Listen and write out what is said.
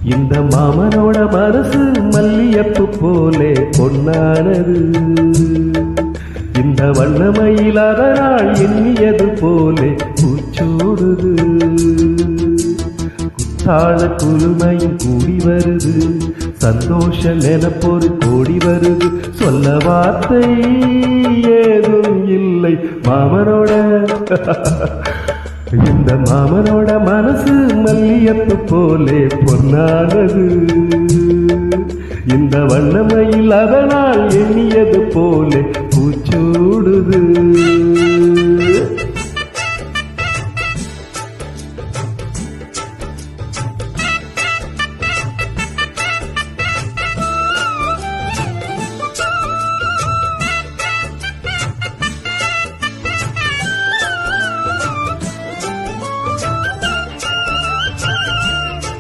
இந்த மாமனோட மனசு மல்லியப்பு போலே பொன்னானது. இந்த வண்ணமயில் அதனால் எண்ணியது போலே பூச்சூடுது. குத்தாள குழுமையும் கூடி வருது, சந்தோஷ நினைப்பொரு கோடி வருது. சொல்ல வார்த்தை ஏதும் இல்லை மாமனோட. இந்த மாமனோட மனசு மல்லியப்பு போலே பொன்னானது. இந்த வண்ணமயில் அதனால் எண்ணியது போலே பூச்சூடுது.